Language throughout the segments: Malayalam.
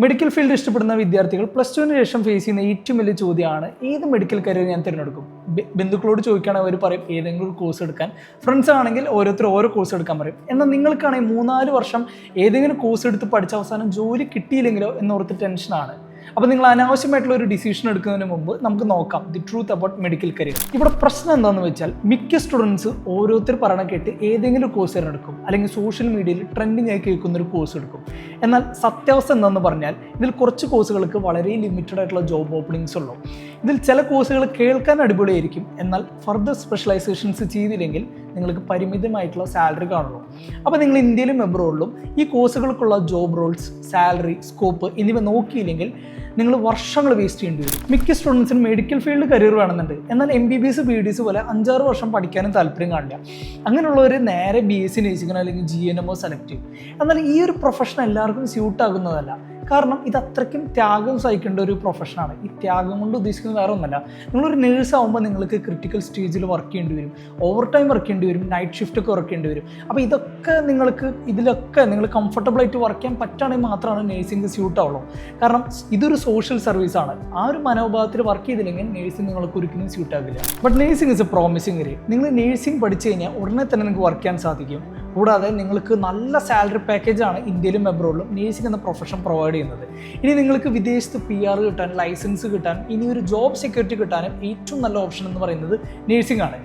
മെഡിക്കൽ ഫീൽഡ് ഇഷ്ടപ്പെടുന്ന വിദ്യാർത്ഥികൾ പ്ലസ് ടുവിന് ശേഷം ഫേസ് ചെയ്യുന്ന ഏറ്റവും വലിയ ചോദ്യമാണ് ഏത് മെഡിക്കൽ കരിയർ ഞാൻ തിരഞ്ഞെടുക്കും. ബന്ധുക്കളോട് ചോദിക്കുകയാണെങ്കിൽ അവർ പറയും ഏതെങ്കിലും ഒരു കോഴ്സ് എടുക്കാൻ. ഫ്രണ്ട്സ് ആണെങ്കിൽ ഓരോരുത്തർ ഓരോ കോഴ്സ് എടുക്കാൻ പറയും. എന്നാൽ നിങ്ങൾക്കാണെങ്കിൽ 3-4 വർഷം ഏതെങ്കിലും കോഴ്സ് എടുത്ത് പഠിച്ച അവസാനം ജോലി കിട്ടിയില്ലെങ്കിലോ എന്നോർത്ത് ടെൻഷനാണ്. അപ്പോൾ നിങ്ങൾ അനാവശ്യമായിട്ടുള്ള ഒരു ഡിസിഷൻ എടുക്കുന്നതിന് മുമ്പ് നമുക്ക് നോക്കാം the truth about medical career. ഇവിടെ പ്രശ്നം എന്താണെന്ന് വെച്ചാൽ മിക്ക സ്റ്റുഡൻസ് ഓരോരുത്തർ പറയണ കേട്ട് ഏതെങ്കിലും ഒരു കോഴ്സ് തിരഞ്ഞെടുക്കും, അല്ലെങ്കിൽ സോഷ്യൽ മീഡിയയിൽ ട്രെൻഡിങ് ആയി കേൾക്കുന്ന ഒരു കോഴ്സ് എടുക്കും. എന്നാൽ സത്യാവസ്ഥ എന്താണെന്ന് പറഞ്ഞാൽ ഇതിൽ കുറച്ച് കോഴ്സുകൾക്ക് വളരെ ലിമിറ്റഡ് ആയിട്ടുള്ള ജോബ് ഓപ്പണിങ്സ് ഉള്ളൂ. ഇതിൽ ചില കോഴ്സുകൾ കേൾക്കാൻ അടിപൊളിയായിരിക്കും, എന്നാൽ ഫർദർ സ്പെഷ്യലൈസേഷൻസ് ചെയ്തില്ലെങ്കിൽ നിങ്ങൾക്ക് പരിമിതമായിട്ടുള്ള സാലറി കാണുള്ളൂ. അപ്പോൾ നിങ്ങൾ ഇന്ത്യയിലും എബ്രോഡിലും ഈ കോഴ്സുകൾക്കുള്ള ജോബ് റോൾസ്, സാലറി, സ്കോപ്പ് എന്നിവ നോക്കിയില്ലെങ്കിൽ നിങ്ങൾ വർഷങ്ങൾ വേസ്റ്റ് ചെയ്യേണ്ടി വരും. മിക്ക സ്റ്റുഡൻസിനും മെഡിക്കൽ ഫീൽഡ് കരിയർ വേണമെന്നുണ്ട്, എന്നാൽ MBBS BDS പോലെ 5-6 വർഷം പഠിക്കാനും താല്പര്യം കാണില്ല. അങ്ങനെയുള്ളവർ നേരെ BSc നഴ്സിംഗിനോ അല്ലെങ്കിൽ GNMO സെലക്ട് ചെയ്യും. എന്നാൽ ഈ ഒരു പ്രൊഫഷൻ എല്ലാവർക്കും സ്യൂട്ട് ആകുന്നതല്ല. കാരണം ഇത് അത്രയ്ക്കും ത്യാഗം സഹിക്കേണ്ട ഒരു പ്രൊഫഷനാണ്. ഈ ത്യാഗം കൊണ്ട് ഉദ്ദേശിക്കുന്നത് വേറെ ഒന്നല്ല. നിങ്ങളൊരു നേഴ്സ് ആകുമ്പോൾ നിങ്ങൾക്ക് ക്രിട്ടിക്കൽ സ്റ്റേജിൽ വർക്ക് ചെയ്യേണ്ടി വരും, ഓവർ ടൈം വർക്ക് ചെയ്യേണ്ടി വരും, നൈറ്റ് ഷിഫ്റ്റ് ഒക്കെ വർക്ക് ചെയ്യേണ്ടി വരും. അപ്പോൾ ഇതിലൊക്കെ നിങ്ങൾ കംഫർട്ടബിൾ ആയിട്ട് വർക്ക് ചെയ്യാൻ പറ്റുകയാണെങ്കിൽ മാത്രമാണ് നേഴ്സിംഗ് സ്യൂട്ട് ആവുള്ളൂ. കാരണം ഇതൊരു സോഷ്യൽ സർവീസാണ്. ആ ഒരു മനോഭാവത്തിൽ വർക്ക് ചെയ്തില്ലെങ്കിൽ നേഴ്സിംഗ് നിങ്ങൾക്ക് ഒരിക്കലും സ്യൂട്ട് ആകില്ല. But nursing is A promising area. നിങ്ങൾ നേഴ്സിംഗ് പഠിച്ചു കഴിഞ്ഞാൽ ഉടനെ തന്നെ നിങ്ങൾക്ക് വർക്ക് ചെയ്യാൻ സാധിക്കും. കൂടാതെ നിങ്ങൾക്ക് നല്ല സാലറി പാക്കേജാണ് ഇന്ത്യയിലും എബ്രോഡിലും നേഴ്സിംഗ് എന്ന പ്രൊഫഷൻ പ്രൊവൈഡ് ചെയ്യുന്നത്. ഇനി നിങ്ങൾക്ക് വിദേശത്ത് PR കിട്ടാൻ, ലൈസൻസ് കിട്ടാൻ, ഇനി ഒരു ജോബ് സെക്യൂരിറ്റി കിട്ടാനും ഏറ്റവും നല്ല ഓപ്ഷൻ എന്ന് പറയുന്നത് നേഴ്സിംഗ് ആണ്.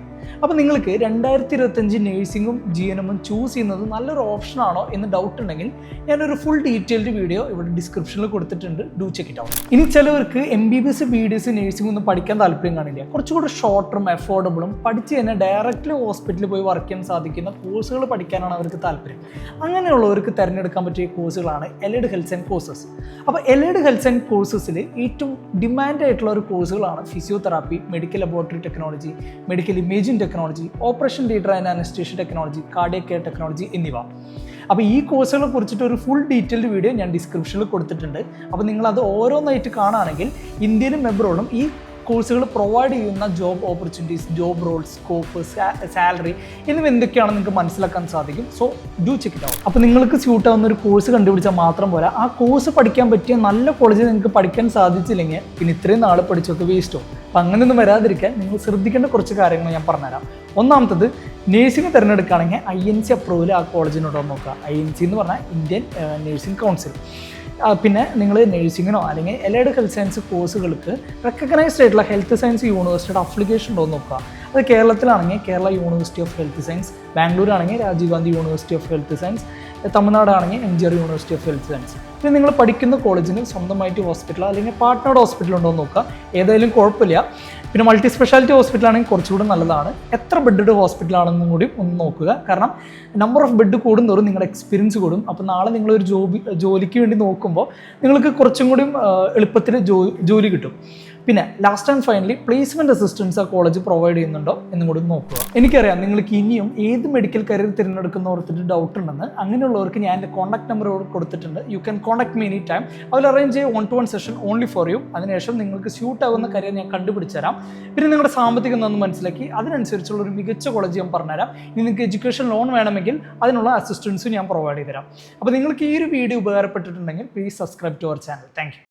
അപ്പോൾ നിങ്ങൾക്ക് 2025 നേഴ്സിംഗും GNMും ചൂസ് ചെയ്യുന്നത് നല്ലൊരു ഓപ്ഷനാണോ എന്ന് ഡൗട്ട് ഉണ്ടെങ്കിൽ ഞാനൊരു ഫുൾ ഡീറ്റെയിൽഡ് വീഡിയോ ഇവിടെ ഡിസ്ക്രിപ്ഷനിൽ കൊടുത്തിട്ടുണ്ട്. Do check it out. ഇനി ചിലവർക്ക് MBBS BDS നേഴ്സിംഗ് ഒന്നും പഠിക്കാൻ താല്പര്യം കാണില്ല. കുറച്ചുകൂടി ഷോർട്ടറും അഫോർഡബിളും പഠിച്ച് തന്നെ ഡയറക്റ്റ്ലി ഹോസ്പിറ്റലിൽ പോയി വർക്ക് ചെയ്യാൻ സാധിക്കുന്ന കോഴ്സുകൾ പഠിക്കാനാണ് അവർക്ക് താല്പര്യം. അങ്ങനെയുള്ളവർക്ക് തിരഞ്ഞെടുക്കാൻ പറ്റിയ കോഴ്സുകളാണ് എലൈഡ് ഹെൽത്ത് ആൻഡ് കോഴ്സസ്. അപ്പോൾ എലൈഡ് ഹെൽത്ത് ആൻഡ് കോഴ്സസിൽ ഏറ്റവും ഡിമാൻഡ് ആയിട്ടുള്ള ഒരു കോഴ്സുകളാണ് physiotherapy, medical laboratory technology, medical imaging technology, operation theatre and anaesthesia technology, cardiac care technology എന്നിവ. അപ്പോൾ ഈ കോഴ്സുകളെ കുറിച്ചിട്ട് ഒരു ഫുൾ ഡീറ്റെയിൽഡ് വീഡിയോ ഞാൻ ഡിസ്ക്രിപ്ഷനിൽ കൊടുത്തിട്ടുണ്ട്. അപ്പോൾ നിങ്ങളത് ഓരോന്നായിട്ട് കാണുകയാണെങ്കിൽ ഇന്ത്യയിലും എബ്രോഡും ഈ കോഴ്സുകൾ പ്രൊവൈഡ് ചെയ്യുന്ന job opportunities, job Rolls, scope, salary എന്നിവ എന്തൊക്കെയാണെന്ന് നിങ്ങൾക്ക് മനസ്സിലാക്കാൻ സാധിക്കും. So do check it out. അപ്പോൾ നിങ്ങൾക്ക് സ്യൂട്ട് ആവുന്ന ഒരു കോഴ്സ് കണ്ടുപിടിച്ചാൽ മാത്രം പോരാ, ആ കോഴ്സ് പഠിക്കാൻ പറ്റിയ നല്ല കോളേജിൽ നിങ്ങൾക്ക് പഠിക്കാൻ സാധിച്ചില്ലെങ്കിൽ പിന്നെ ഇത്രയും നാൾ പഠിച്ചൊക്കെ വേസ്റ്റോ. അപ്പം അങ്ങനെയൊന്നും വരാതിരിക്കാൻ നിങ്ങൾ ശ്രദ്ധിക്കേണ്ട കുറച്ച് കാര്യങ്ങൾ ഞാൻ പറഞ്ഞുതരാം. ഒന്നാമത്തത്, നേഴ്സിംഗ് തിരഞ്ഞെടുക്കുകയാണെങ്കിൽ INC അപ്രൂവൽ ആ കോളേജിനോടോ നോക്കുക. INC എന്ന് പറഞ്ഞാൽ ഇന്ത്യൻ നേഴ്സിംഗ് കൗൺസിൽ. പിന്നെ നിങ്ങൾ നേഴ്സിങ്ങിനോ അല്ലെങ്കിൽ എലൈഡ് ഹെൽത്ത് സയൻസ് കോഴ്സുകൾക്ക് റെക്കഗ്നൈസ്ഡ് ആയിട്ടുള്ള ഹെൽത്ത് സയൻസ് യൂണിവേഴ്സിറ്റിയുടെ അപ്ലിക്കേഷൻ ഉണ്ടോ എന്ന് നോക്കുക. അത് കേരളത്തിലാണെങ്കിൽ Kerala university of health science, ബാംഗ്ലൂരാണെങ്കിൽ Rajiv Gandhi university of health science, തമിഴ്നാടാണെങ്കിൽ MGR university of health science. പിന്നെ നിങ്ങൾ പഠിക്കുന്ന കോളേജിന് സ്വന്തമായിട്ട് ഹോസ്പിറ്റലോ അല്ലെങ്കിൽ പാർട്ട്നേർഡ് ഹോസ്പിറ്റൽ ഉണ്ടോ എന്ന് നോക്കുക. ഏതായാലും കുഴപ്പമില്ല. പിന്നെ മൾട്ടി സ്പെഷ്യാലിറ്റി ഹോസ്പിറ്റലാണെങ്കിൽ കുറച്ചുകൂടി നല്ലതാണ്. എത്ര ബെഡ് ഹോസ്പിറ്റലാണെന്നും കൂടി ഒന്ന് നോക്കുക. കാരണം നമ്പർ ഓഫ് ബെഡ് കൂടുന്നതോറും നിങ്ങളുടെ എക്സ്പീരിയൻസ് കൂടും. അപ്പോൾ നാളെ നിങ്ങളൊരു ജോലിക്ക് വേണ്ടി നോക്കുമ്പോൾ നിങ്ങൾക്ക് കുറച്ചും കൂടി എളുപ്പത്തിൽ ജോലി കിട്ടും. പിന്നെ last and finally placement assistance ആ കോളേജ് പ്രൊവൈഡ് ചെയ്യുന്നുണ്ടോ എന്നും കൂടി നോക്കുക. എനിക്കറിയാം നിങ്ങൾക്ക് ഇനിയും ഏത് മെഡിക്കൽ കരിയർ തിരഞ്ഞെടുക്കുന്ന ഓർത്തിട്ട് ഡൗട്ട് ഉണ്ടെന്ന്. അങ്ങനെയുള്ളവർക്ക് ഞാൻ എൻ്റെ കോൺടാക്ട് നമ്പർ കൊടുത്തിട്ടുണ്ട്. You can contact me any time. അതിൽ അറേഞ്ച് ചെയ്യും 1-to-1 session only for you. അതിനുശേഷം നിങ്ങൾക്ക് സ്യൂട്ട് ആകുന്ന കരിയർ ഞാൻ കണ്ടുപിടിച്ച് തരാം. പിന്നെ നിങ്ങളുടെ സാമ്പത്തികം ഒന്ന് മനസ്സിലാക്കി അതിനനുസരിച്ചുള്ള ഒരു മികച്ച കോളേജ് ഞാൻ പറഞ്ഞുതരാം. ഇനി നിങ്ങൾക്ക് എഡ്യൂക്കേഷൻ ലോൺ വേണമെങ്കിൽ അതിനുള്ള അസിസ്റ്റൻസും ഞാൻ പ്രൊവൈഡ് ചെയ്ത് തരാം. അപ്പോൾ നിങ്ങൾക്ക് ഈ ഒരു വീഡിയോ ഉപകാരപ്പെട്ടിട്ടുണ്ടെങ്കിൽ please subscribe to our channel. Thank U.